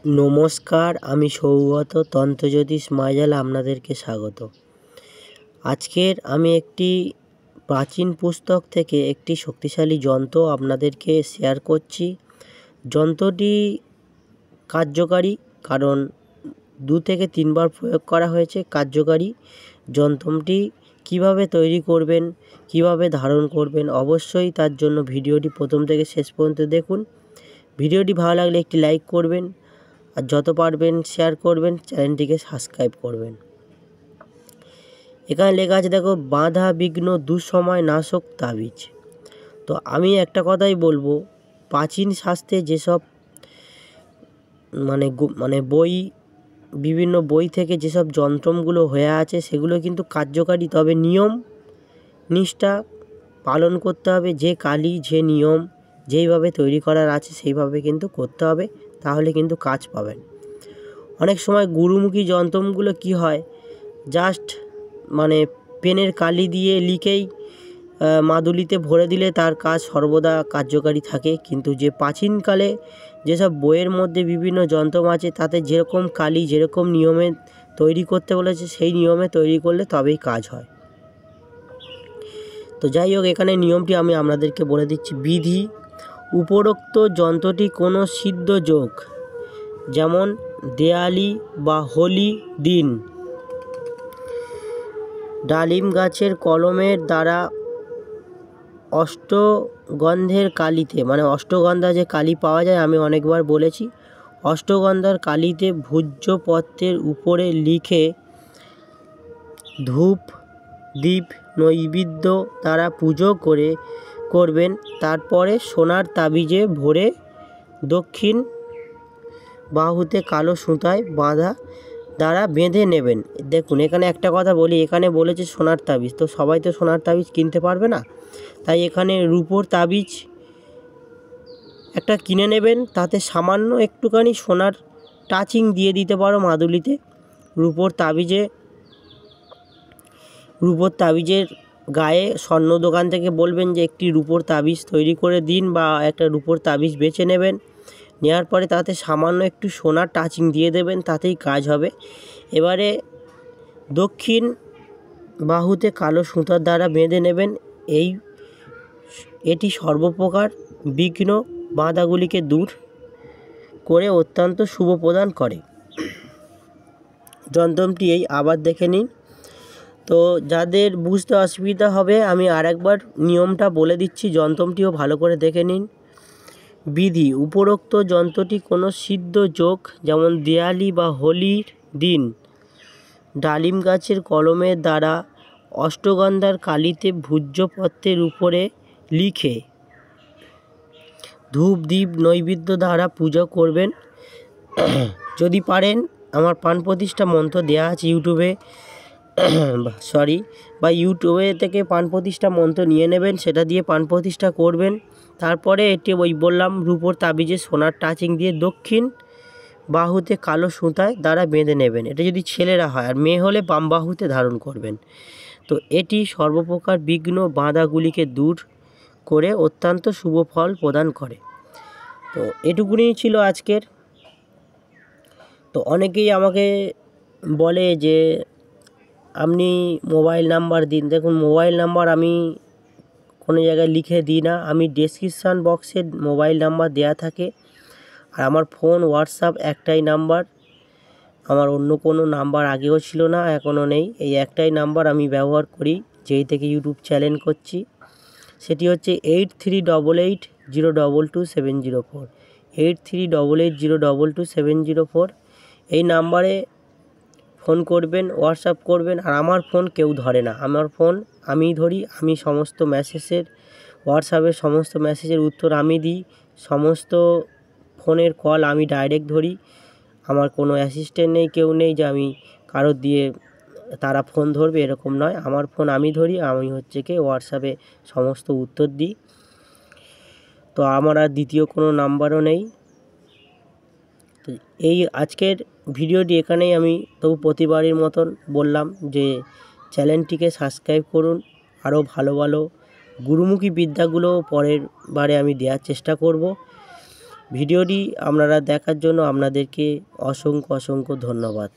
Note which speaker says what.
Speaker 1: নমস্কার, আমি সৌগত তন্ত্রজ্যোতিষ মায়াজাল আপনাদেরকে স্বাগত। আজকের আমি একটি প্রাচীন পুস্তক থেকে একটি শক্তিশালী যন্ত্র আপনাদেরকে শেয়ার করছি। যন্ত্রটি কার্যকারী, কারণ 2 থেকে 3 বার প্রয়োগ করা হয়েছে। কার্যকারী যন্ত্রটি কিভাবে তৈরি করবেন, কিভাবে ধারণ করবেন, অবশ্যই তার জন্য ভিডিওটি প্রথম থেকে শেষ পর্যন্ত দেখুন। ভিডিওটি ভালো লাগলে একটি লাইক করবেন, আর যত পারবেন শেয়ার করবেন, চ্যানেলটিকে সাবস্ক্রাইব করবেন। এখানে লেখা আছে, দেখো, বাধা বিঘ্ন দুঃসময় নাশক তাবিজ। তো আমি একটা কথাই বলবো, প্রাচীন শাস্ত্রে যেসব বিভিন্ন বই থেকে যেসব যন্ত্রগুলো হয়ে আছে সেগুলো কিন্তু কার্যকারী, তবে নিয়ম নিষ্ঠা পালন করতে হবে। যে কালি, যে নিয়ম, যেইভাবে তৈরি করার আছে সেইভাবে কিন্তু করতে হবে, তাহলে কিন্তু কাজ পাবেন। অনেক সময় গুরুমুখী যন্ত্রগুলো কি হয়, জাস্ট পেনের কালি দিয়ে লিখেই মাদুলিতে ভরে দিলে তার কাজ সর্বদা কার্যকারী থাকে। কিন্তু যে প্রাচীনকালে যেসব বইয়ের মধ্যে বিভিন্ন যন্ত্র আছে, তাতে যেরকম কালি, যেরকম নিয়মে তৈরি করতে বলেছে সেই নিয়মে তৈরি করলে তবেই কাজ হয়। তো যাই হোক, এখানে নিয়মটি আমি আপনাদেরকে বলে দিচ্ছি। বিধি: উপরোক্ত যন্ত্রটি কোনো সিদ্ধ যোগ, যেমন দেয়ালি বা হোলি দিন ডালিম গাছের কলমের দ্বারা অষ্টগন্ধের কালিতে, অষ্টগন্ধা যে কালি পাওয়া যায়, আমি অনেকবার বলেছি, অষ্টগন্ধার কালিতে ভূর্জপত্রের উপরে লিখে ধূপ দীপ নৈবেদ্য দ্বারা পুজো করবেন। তারপরে সোনার তাবিজে ভরে দক্ষিণ বাহুতে কালো সুতায় বাঁধা দ্বারা বেঁধে নেবেন। দেখুন, এখানে একটা কথা বলি, এখানে বলেছে সোনার তাবিজ, তো সবাই তো সোনার তাবিজ কিনতে পারবে না, তাই এখানে রূপোর তাবিজ একটা কিনে নেবেন। তাতে সামান্য একটুখানি সোনার টাচিং দিয়ে দিতে পারো মাদুলিতে। রূপোর তাবিজের গায়ে স্বর্ণ দোকান থেকে বলবেন যে একটি রূপোর তাবিজ তৈরি করে দিন, বা একটা রূপোর তাবিজ বেছে নেবেন। নেওয়ার পরে তাতে সামান্য একটু সোনার টাচিং দিয়ে দেবেন, তাতেই কাজ হবে। এবারে দক্ষিণ বাহুতে কালো সুতার দ্বারা বেঁধে নেবেন। এটি সর্বপ্রকার বিঘ্ন বাধাগুলিকে দূর করে অত্যন্ত শুভ প্রদান করে। যন্ত্রটি আবার দেখে নিন। তো যাদের বুঝতে অসুবিধা হবে, আমি আরেকবার নিয়মটা বলে দিচ্ছি, যন্ত্রটিও ভালো করে দেখে নিন। বিধি: উপরোক্ত যন্ত্রটি কোনো সিদ্ধ যোগ, যেমন দেয়ালি বা হোলির দিন ডালিম গাছের কলমের দ্বারা অষ্টগন্ধার কালিতে ভূর্জপত্রের উপরে লিখে ধূপ দীপ নৈবেদ্য দ্বারা পূজা করবেন। যদি পারেন, আমার প্রাণ প্রতিষ্ঠা মন্ত্র দেওয়া আছে ইউটিউবে থেকে প্রাণ প্রতিষ্ঠা মন্ত্র নিয়ে নেবেন, সেটা দিয়ে প্রাণ প্রতিষ্ঠা করবেন। তারপরে এটি বললাম, রূপোর তাবিজে সোনার টাচিং দিয়ে দক্ষিণ বাহুতে কালো সুতায় দ্বারা বেঁধে নেবেন। এটা যদি ছেলেরা হয়, আর মেয়ে হলে বাম বাহুতে ধারণ করবেন। তো এটি সর্বপ্রকার বিঘ্ন বাধাগুলিকে দূর করে অত্যন্ত শুভ ফল প্রদান করে। তো এটুকুনি ছিল আজকের। তো অনেকেই আমাকে বলে যে আপনি মোবাইল নাম্বার দিন। দেখুন, মোবাইল নাম্বার আমি কোনো জায়গায় লিখে দিই না, আমি ডেসক্রিপশান বক্সে মোবাইল নাম্বার দেওয়া থাকে। আর আমার ফোন, হোয়াটসঅ্যাপ একটাই নাম্বার, আমার অন্য কোনো নাম্বার আগেও ছিল না, এখনও নেই। এই একটাই নাম্বার আমি ব্যবহার করি, যেই থেকে ইউটিউব চ্যানেল করছি। সেটি হচ্ছে 8388022704, 8388022704। এই নাম্বারে ফোন করবেন, হোয়াটসঅ্যাপ করবেন। আর আমার ফোন কেউ ধরে না, আমার ফোন আমি ধরি। আমি সমস্ত মেসেজের, হোয়াটসঅ্যাপের সমস্ত মেসেজের উত্তর আমি দিই। সমস্ত ফোনের কল আমি ডাইরেক্ট ধরি। আমার কোনো অ্যাসিস্ট্যান্ট নেই, কেউ নেই যে আমি কারোর দিয়ে তারা ফোন ধরবে, এরকম নয়। আমার ফোন আমি ধরি, আমি হোয়াটসঅ্যাপে সমস্ত উত্তর দিই। তো আমার আর দ্বিতীয় কোনো নাম্বারও নেই। তো এই আজকের ভিডিওটি এখানেই আমি প্রতিবারের মতন বললাম যে চ্যানেলটিকে সাবস্ক্রাইব করুন। আরও ভালো ভালো গুরুমুখী বিদ্যাগুলো পরের বারে আমি দেওয়ার চেষ্টা করব। ভিডিওটি আপনারা দেখার জন্য আপনাদেরকে অসংখ্য ধন্যবাদ।